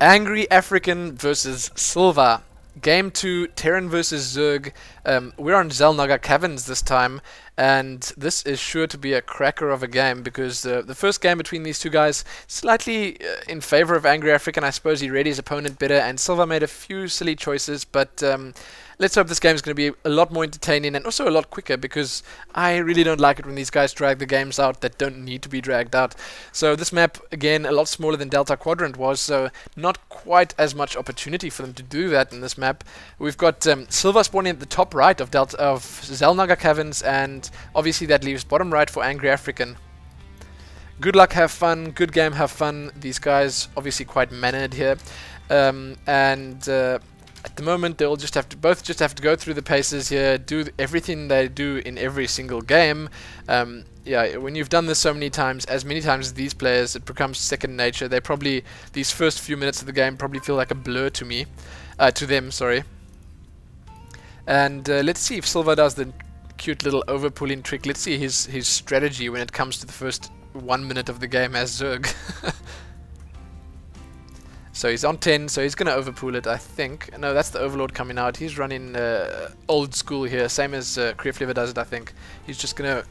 Angry African versus Silva. Game 2, Terran versus Zerg. We're on Xel'Naga Caverns this time, and this is sure to be a cracker of a game because the first game between these two guys slightly in favor of Angry African. I suppose he read his opponent better, and Silva made a few silly choices, but let's hope this game is going to be a lot more entertaining and also a lot quicker, because I really don't like it when these guys drag the games out that don't need to be dragged out. So this map, again, a lot smaller than Delta Quadrant was, so not quite as much opportunity for them to do that in this map. We've got Silva spawning at the top right of Xel'Naga Caverns, and obviously that leaves bottom right for Angry African. Good luck, have fun, good game, have fun. These guys obviously quite mannered here, at the moment they'll both just have to go through the paces here, do everything they do in every single game. Yeah, when you've done this so many times, as many times as these players, it becomes second nature. These first few minutes of the game probably feel like a blur to them, sorry. And let's see if Silva does the cute little overpulling trick. Let's see his strategy when it comes to the first 1 minute of the game as Zerg. So he's on 10, so he's going to overpool it, I think. No, that's the Overlord coming out. He's running old school here, same as Kriefliver does it, I think. He's just gonna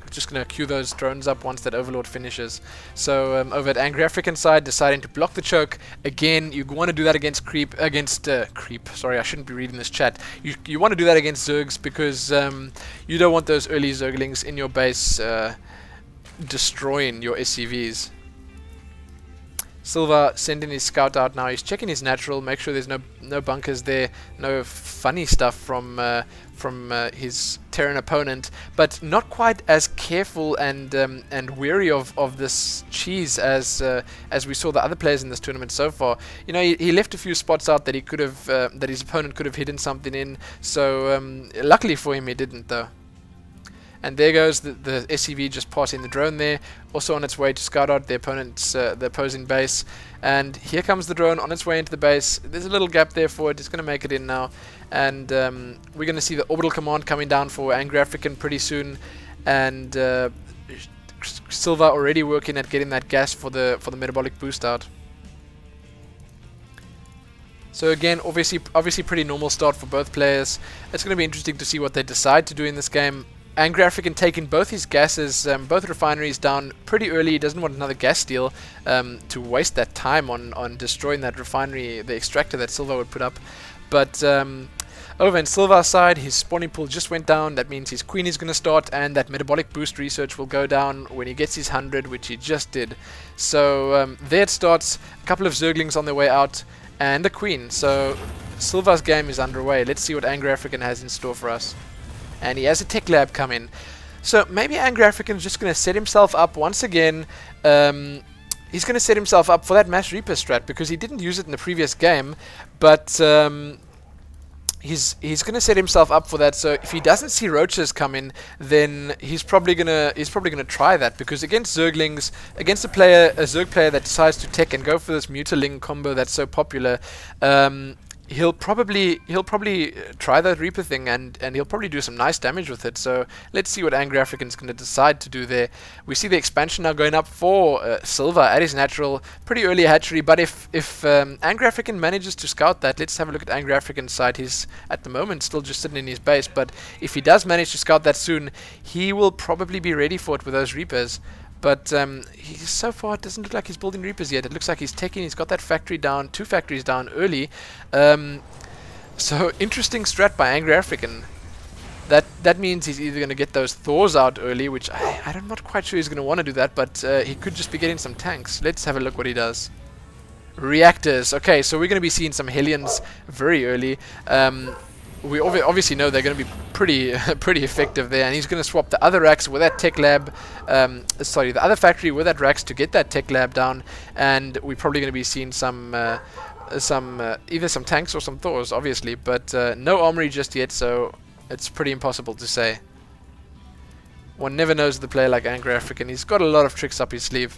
queue those drones up once that Overlord finishes. So over at Angry African side, deciding to block the choke. Again, you want to do that against Creep. Sorry, I shouldn't be reading this chat. You want to do that against Zergs because you don't want those early Zerglings in your base destroying your SCVs. Silva sending his scout out now. He's checking his natural, make sure there's no bunkers there, no funny stuff from his Terran opponent, but not quite as careful and wary of this cheese as we saw the other players in this tournament so far. You know, he left a few spots out that he could have that his opponent could have hidden something in. So luckily for him, he didn't though. And there goes the SCV just passing the drone there, also on its way to scout out the opposing base. And here comes the drone on its way into the base. There's a little gap there for it. It's going to make it in now. And we're going to see the orbital command coming down for Angry African pretty soon. And Silva already working at getting that gas for the metabolic boost out. So again, obviously pretty normal start for both players. It's going to be interesting to see what they decide to do in this game. Angry African taking both his gases, both refineries down pretty early. He doesn't want another gas steal to waste that time on destroying that refinery, the extractor that Silva would put up. But over in Silva's side, his spawning pool just went down. That means his queen is going to start, and that metabolic boost research will go down when he gets his 100, which he just did. So there it starts. A couple of Zerglings on their way out, and a queen. So Silva's game is underway. Let's see what Angry African has in store for us. And he has a tech lab coming. So maybe Angry African is just going to set himself up once again. He's going to set himself up for that Mass Reaper strat because he didn't use it in the previous game. But he's going to set himself up for that. So if he doesn't see roaches coming, then he's probably gonna try that, because against Zerglings, against a Zerg player that decides to tech and go for this Mutaling combo that's so popular. He'll probably try that Reaper thing, and he'll probably do some nice damage with it. So let's see what Angry African's going to decide to do there. We see the expansion now going up for Silva at his natural, pretty early hatchery. But if Angry African manages to scout that, let's have a look at Angry African's side. He's at the moment still just sitting in his base, but if he does manage to scout that soon, he will probably be ready for it with those Reapers. But so far it doesn't look like he's building Reapers yet. It looks like he's taking. He's got that factory down, 2 factories down early. So interesting strat by Angry African. That means he's either going to get those Thors out early, which I'm not quite sure he's going to want to do that, but he could just be getting some tanks. Let's have a look what he does. Reactors. Okay, so we're going to be seeing some Hellions very early. We obviously know they're going to be pretty effective there, and he's going to swap the other racks with that tech lab, the other factory with that racks to get that tech lab down, and we're probably going to be seeing either some tanks or some Thors, obviously, but no armory just yet, so it's pretty impossible to say. One never knows the player like Angry African. He's got a lot of tricks up his sleeve.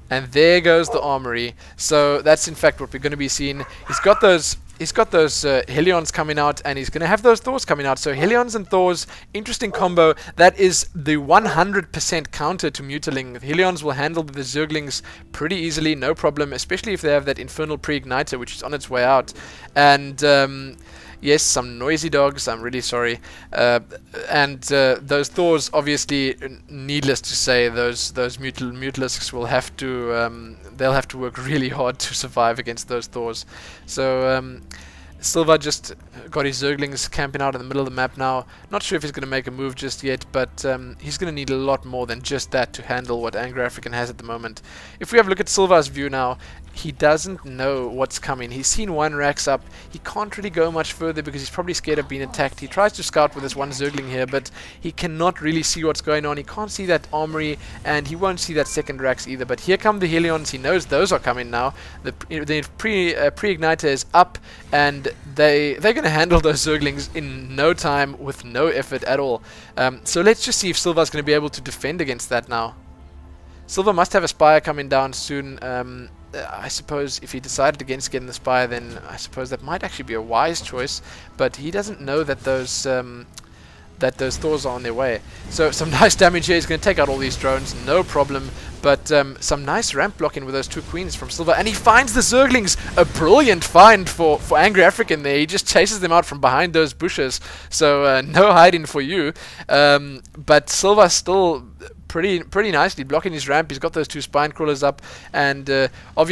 And there goes the armory. So that's in fact what we're going to be seeing. He's got those he's got those Helions coming out, and he's going to have those Thors coming out. So Helions and Thors, interesting combo. That is the 100% counter to Mutaling. The Helions will handle the Zerglings pretty easily, no problem, especially if they have that Infernal Pre-Igniter, which is on its way out. And yes, some noisy dogs, I'm really sorry. And those Thors, obviously, needless to say, those Mutalisks will have to, they'll have to work really hard to survive against those Thors. So Silva just got his Zerglings camping out in the middle of the map now. Not sure if he's going to make a move just yet, but he's going to need a lot more than just that to handle what ANGRYAFRICAN has at the moment. If we have a look at Silva's view now, he doesn't know what's coming. He's seen one Rax up. He can't really go much further because he's probably scared of being attacked. He tries to scout with this one Zergling here, but he cannot really see what's going on. He can't see that armory, and he won't see that second Rax either. But here come the Helions. He knows those are coming now. The pre-igniter is up, and they're going to handle those Zerglings in no time with no effort at all. So let's just see if Silva's going to be able to defend against that now. Silva must have a Spire coming down soon. I suppose if he decided against getting the Spire, then I suppose that might actually be a wise choice. But he doesn't know that those Thors are on their way. So some nice damage here. He's going to take out all these drones, no problem. But some nice ramp blocking with those two queens from Silva. And he finds the Zerglings. A brilliant find for ANGRYAFRICAN there. He just chases them out from behind those bushes. So no hiding for you. But Silva still pretty nicely blocking his ramp. He's got those two spine crawlers up. And obviously